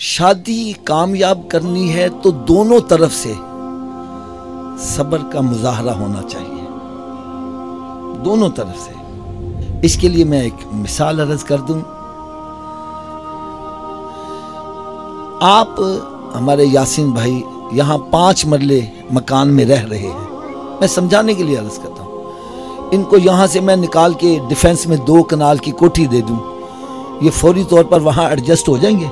शादी कामयाब करनी है तो दोनों तरफ से सब्र का मुजाहरा होना चाहिए, दोनों तरफ से। इसके लिए मैं एक मिसाल अर्ज कर दूं। आप हमारे यासीन भाई यहाँ 5 मरले मकान में रह रहे हैं, मैं समझाने के लिए अर्ज करता हूँ। इनको यहाँ से मैं निकाल के डिफेंस में 2 कनाल की कोठी दे दूं, ये फौरी तौर पर वहाँ एडजस्ट हो जाएंगे?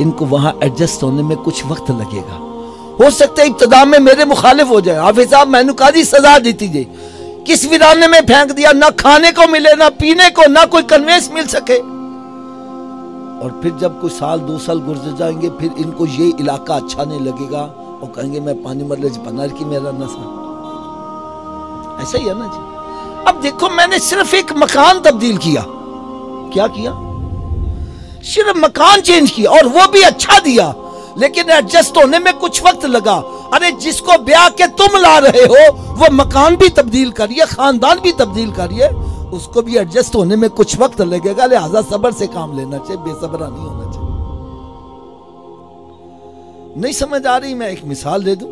इनको वहां एडजस्ट होने में कुछ वक्त लगेगा। हो सकता है इब्तिदा में मेरे मुखालिफ हो जाए, हाफिज साहब मैनुकादी सजा दी थी, किस वीराने में फेंक दिया, ना खाने को मिले, ना पीने को, ना कोई कन्वेंस मिल सके। और फिर जब कोई साल 2 साल गुजर जाएंगे, फिर इनको ये इलाका अच्छा नहीं लगेगा और कहेंगे मैं पानी मरले बनार की मेरा नशा। ऐसा ही है ना जी। अब देखो, मैंने सिर्फ एक मकान तब्दील किया। क्या किया? सिर्फ मकान चेंज किया, और वो भी अच्छा दिया, लेकिन एडजस्ट होने में कुछ वक्त लगा। अरे जिसको ब्याह के तुम ला रहे हो वो मकान भी तब्दील करिए, खानदान भी तब्दील करिए, उसको भी एडजस्ट होने में कुछ वक्त लगेगा। लिहाजा सब्र से काम लेना चाहिए, बेसब्रा नहीं होना चाहिए। नहीं समझ आ रही? मैं एक मिसाल दे दूं।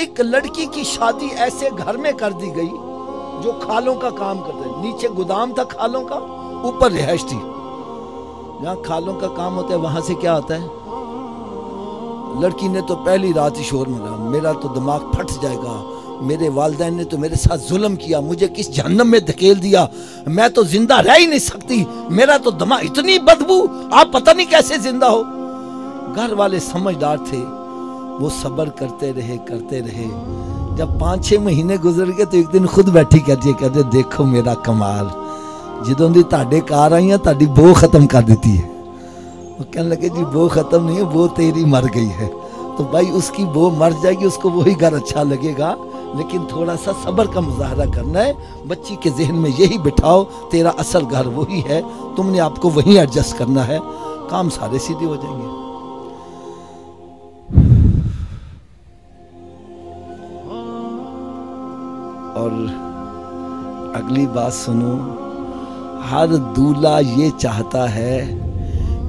एक लड़की की शादी ऐसे घर में कर दी गई जो खालों का काम करते, नीचे गोदाम था खालों का, ऊपर रिहाइश थी। जहाँ खालों का काम होता है वहां से क्या होता है, लड़की ने तो पहली रात ही शोर मचा, मेरा तो दिमाग फट जाएगा, मेरे वालिदैन ने तो मेरे साथ जुल्म किया, मुझे किस जहन्नम में धकेल दिया, मैं तो जिंदा रह ही नहीं सकती, मेरा तो दिमाग, इतनी बदबू, आप पता नहीं कैसे जिंदा हो। घर वाले समझदार थे, वो सब्र करते रहे। जब 5-6 महीने गुजर गए तो एक दिन खुद बैठी कहते देखो मेरा कमाल, जिदों दी ताड़े कार आई है ताड़ी बो खत्म कर देती है। वो कहने लगे जी बो खत्म नहीं है, वो तेरी मर गई है। तो भाई उसकी बो मर जाएगी, उसको वही घर अच्छा लगेगा, लेकिन थोड़ा सा सब्र का मुजाहरा करना है। बच्ची के जहन में यही बिठाओ, तेरा असल घर वही है, तुमने आपको वही एडजस्ट करना है, काम सारे सीधे हो जाएंगे। और अगली बात सुनो, हर दूल्हा ये चाहता है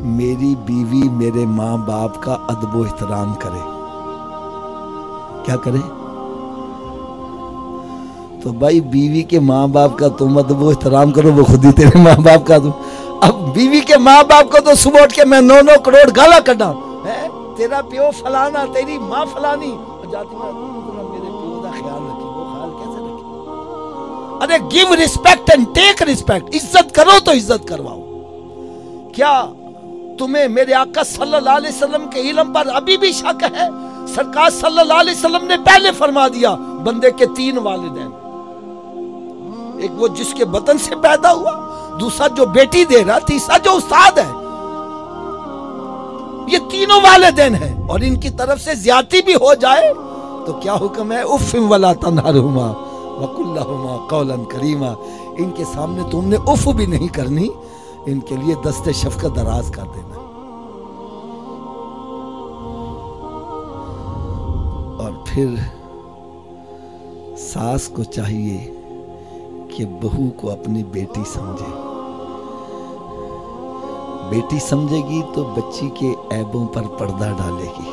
मेरी बीवी मेरे माँ बाप का अदब व एहतराम करे। क्या करे? तो भाई बीवी के माँ बाप का तुम अदब व एहतराम करो, वो खुद ही तेरे माँ बाप का तुम। अब बीवी के माँ बाप को तो सुबह उठ के मैं 9-9 करोड़ गाला कटा है, तेरा प्यो फलाना, तेरी माँ फलानी, और जाती मेरे प्यो का ख्याल रखी। वो ख्याल कैसे रखी? अरे give respect and take respect, इज्जत करो तो इज्जत करवाओ। क्या तुम्हें मेरे आका सल्लल्लाहु अलैहि वसल्लम के इल्म पर अभी भी शक है? सरकार सल्लल्लाहु अलैहि वसल्लम ने पहले फरमा दिया बंदे के 3 वालिदैन, एक वो जिसके बतन से पैदा हुआ, दूसरा जो बेटी दे रहा, तीसरा जो उस्ताद है। ये तीनों वालिदैन हैं, और इनकी तरफ से ज्यादती भी हो जाए तो क्या हुक्म है? उफ़्फ़िन वला तनहरहुमा वकुल्लहुमा कौलन करीमा। इनके सामने तुमने उफ भी नहीं करनी, इनके लिए दस्ते शफ़क़त दराज कर देना। और फिर सास को चाहिए कि बहू को अपनी बेटी समझे। बेटी समझेगी तो बच्ची के ऐबों पर पर्दा डालेगी।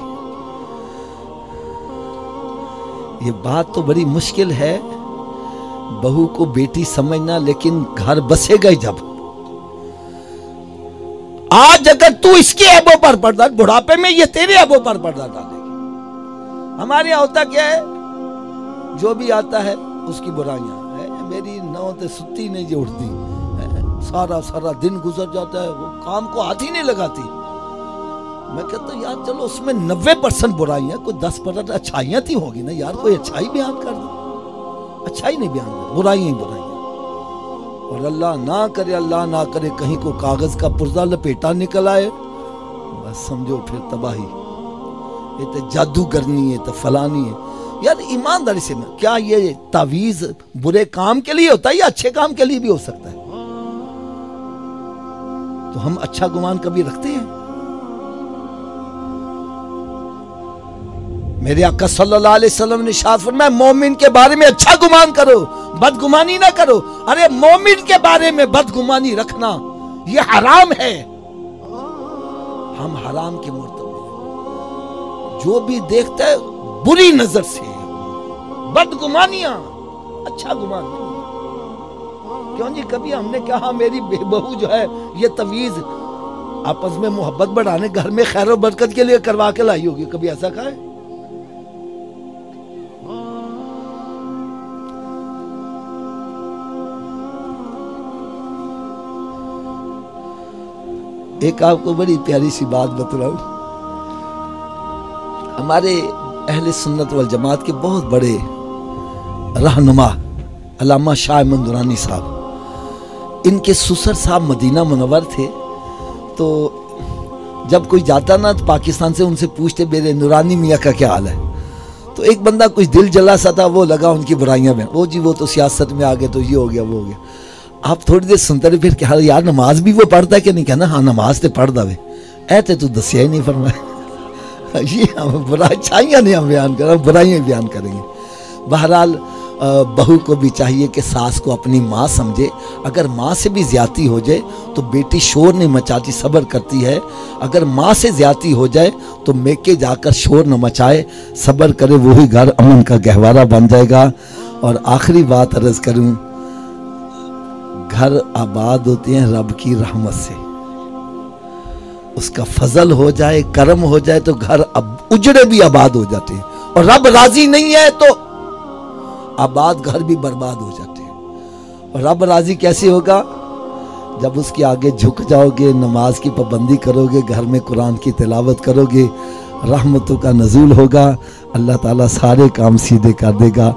ये बात तो बड़ी मुश्किल है बहू को बेटी समझना, लेकिन घर बसेगा ही जब। आज अगर तू इसके ऐबों पर पर्दा, बुढ़ापे में ये तेरे ऐबों पर पर्दा डालेगी। हमारे यहाँ होता क्या है, जो भी आता है उसकी बुराइयां है, मेरी नौ तो सुत्ती नहीं जो उठती, सारा दिन गुजर जाता है, वो काम को हाथ ही नहीं लगाती। मैं कहता हूँ यार चलो उसमें 90% बुराइयां, कोई 10% अच्छाइयां थी होगी ना यार, कोई अच्छाई बयान कर दो। अच्छाई नहीं बयान कर, बुराइयां ही बुराइयां। और अल्लाह ना करे कहीं को कागज का पुर्जा लपेटा निकल आए, बस समझो फिर तबाही। ये तो जादूगरनी है, तो फलानी है। यार ईमानदारी से ना, क्या ये तावीज बुरे काम के लिए होता है या अच्छे काम के लिए भी हो सकता है? तो हम अच्छा गुमान कभी रखते हैं? मेरे आका सल्लल्लाहु अलैहि वसल्लम ने इरशाद फरमाया, मोमिन के बारे में अच्छा गुमान करो, बदगुमानी ना करो। अरे मोमिन के बारे में बदगुमानी रखना ये हराम है। हम हराम के मुर्तकब हैं। जो भी देखता है बुरी नजर से, बदगुमानियां, अच्छा गुमान नहीं। क्यों जी, कभी हमने कहा मेरी बहू जो है ये तवीज आपस में मोहब्बत बढ़ाने घर में खैर और बरकत के लिए करवा के लाई होगी? कभी ऐसा कहा है? एक आपको बड़ी प्यारी सी बात बतलाऊं। हमारे अहले सुन्नत वल जमात के बहुत बड़े रहनुमा अल्लामा शाह अहमद दुरानी साहब, इनके ससुर साहब मदीना मुनव्वर थे। तो जब कोई जाता ना तो पाकिस्तान से उनसे पूछते मेरे नूरानी मियाँ का क्या हाल है। तो एक बंदा कुछ दिल जला सा था, वो लगा उनकी बुराइयां में, वो जी वो तो सियासत में आ गए, तो ये हो गया वो हो गया। आप थोड़ी देर सुनते रहे, फिर क्या यार नमाज भी वो पढ़ता है कि नहीं? कहना हाँ नमाज तो पढ़ता वे, ऐसे तो दसिया ही नहीं फरमाया। ये हम बुराई अच्छाइयाँ नहीं हम बयान कर रहे, बुराइयाँ बयान करेंगे। बहरहाल बहू को भी चाहिए कि सास को अपनी माँ समझे। अगर माँ से भी ज्यादती हो जाए तो बेटी शोर नहीं मचाती, सब्र करती है। अगर माँ से ज्यादती हो जाए तो मेके जाकर शोर न मचाए, सब्र करे, वही घर अमन का गहवारा बन जाएगा। और आखिरी बात अर्ज करूं, घर आबाद होते हैं रब की रहमत से, उसका फजल हो जाए, करम हो जाए तो घर अब उजड़े भी आबाद हो जाते हैं। और रब राजी नहीं है तो आबाद घर भी बर्बाद हो जाते हैं। और रब राजी कैसे होगा? जब उसके आगे झुक जाओगे, नमाज की पाबंदी करोगे, घर में कुरान की तिलावत करोगे, रहमतों का नज़ूल होगा, अल्लाह ताला सारे काम सीधे कर देगा।